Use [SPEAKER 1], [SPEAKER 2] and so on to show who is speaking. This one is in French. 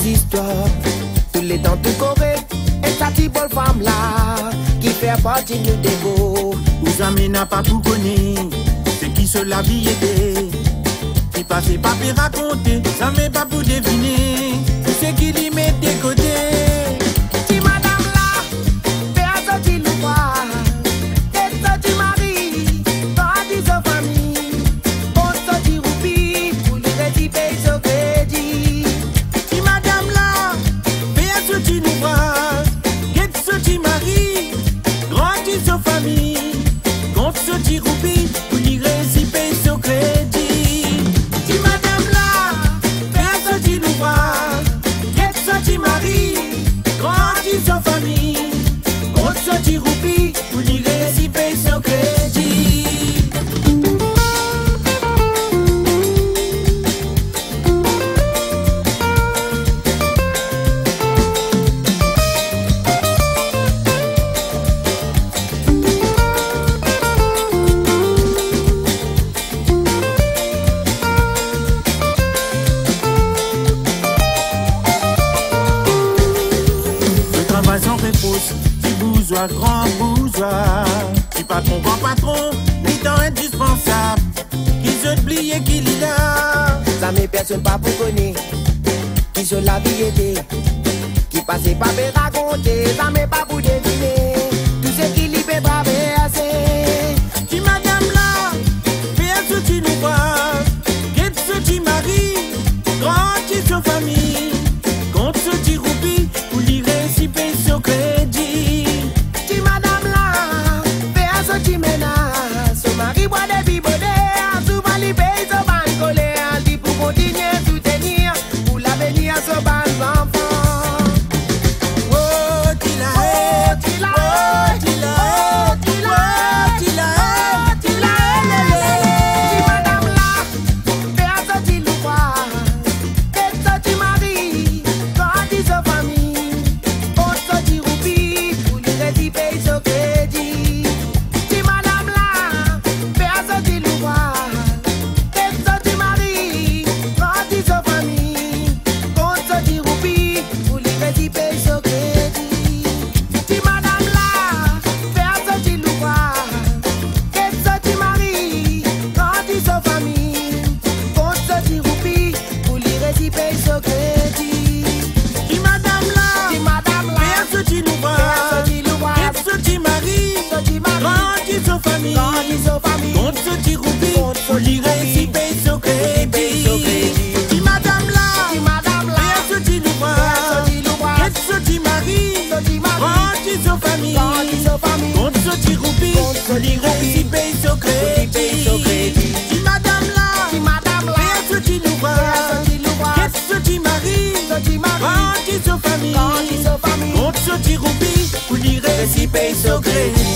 [SPEAKER 1] histoires, tous les temps tout correct. Et ça t'y bonne femme là, qui fait partie de dégo.
[SPEAKER 2] Vous amis n'a pas tout connu, c'est qui se la vie était. Qui passait pas pour raconter, ça m'est pas pour deviner. C'est qui l'y met des côtés.
[SPEAKER 1] Si madame là, fais à sortir le voir. Et sortir Marie, quand dis aux familles. On sortit roupi, pour lui réciper ce crédit.
[SPEAKER 2] Si madame là, fais à sortir le voir. Get sortir Marie, grandis aux familles. Quand sortir roupi, pour lui réciper ce crédit. Si madame là, fais à sortir le voir. Get sortir Marie, grandis aux familles. Quand sortir roupi, pour lui réciper ce crédit. Le travail sans réponse, petit bourgeois, grand bourgeois. Petit patron, grand patron, les temps indispensables. Qui se plie et qui lit là.
[SPEAKER 1] Ça m'est personne pas pour connaître, qui se la vie était. Qui passait pas pour raconter, ça m'est pas pour deviner. Tout ce qui lui fait traverser.
[SPEAKER 2] Qui madame là, fais un soutien nous voir. Get soutien Marie, grandis aux famille. Compte soutien roupi, pour lui réciper ce crédit.
[SPEAKER 1] Si madame là, fais un sorti menace. Son mari boit des bibonets, souvent lui paye son ban colère. Dit pour continuer soutenir, pour l'avenir son ban enfant.
[SPEAKER 2] Oh, tila,
[SPEAKER 1] Oh, tila,
[SPEAKER 2] oh, tila,
[SPEAKER 1] oh, tila,
[SPEAKER 2] oh, tila,
[SPEAKER 1] oh, tila, Si madame là, fais un sorti louvois. Et sorti mari, grandis aux familles. On sorti roupi, pour lui réciper ce crédit. Si madame là, fais un sorti louvois. Et sorti mari, grandis aux familles. On sorti roupi, pour lui réciper ce crédit. Si madame là, fais un sorti louvois. Et sorti mari, grandis aux familles. On sorti roupi, pour lui réciper ce crédit.
[SPEAKER 2] qui madame là,
[SPEAKER 1] Si madame là,
[SPEAKER 2] fais un soutien nous
[SPEAKER 1] fais un
[SPEAKER 2] voir.
[SPEAKER 1] sorti louvois.
[SPEAKER 2] Get soutien Marie,
[SPEAKER 1] Sorti mari,
[SPEAKER 2] grandis aux familles.
[SPEAKER 1] grandis aux familles.
[SPEAKER 2] Compte soutien roupi, pour lui réciper ce crédit. Qui madame là,
[SPEAKER 1] Si madame là,
[SPEAKER 2] fais un soutien nous
[SPEAKER 1] fais un
[SPEAKER 2] voir.
[SPEAKER 1] sorti louvois.
[SPEAKER 2] Get soutien Marie,
[SPEAKER 1] Sorti mari,
[SPEAKER 2] grandis aux familles.
[SPEAKER 1] grandis aux familles.
[SPEAKER 2] Compte soutien roupi, pour lui réciper ce crédit. Qui madame là,
[SPEAKER 1] Si madame là,
[SPEAKER 2] fais un soutien nous
[SPEAKER 1] fais un
[SPEAKER 2] voir.
[SPEAKER 1] sorti louvois.
[SPEAKER 2] Get soutien Marie,
[SPEAKER 1] Sorti mari,
[SPEAKER 2] grandis aux familles.
[SPEAKER 1] grandis aux familles.
[SPEAKER 2] Compte soutien roupi, pour lui réciper ce crédit.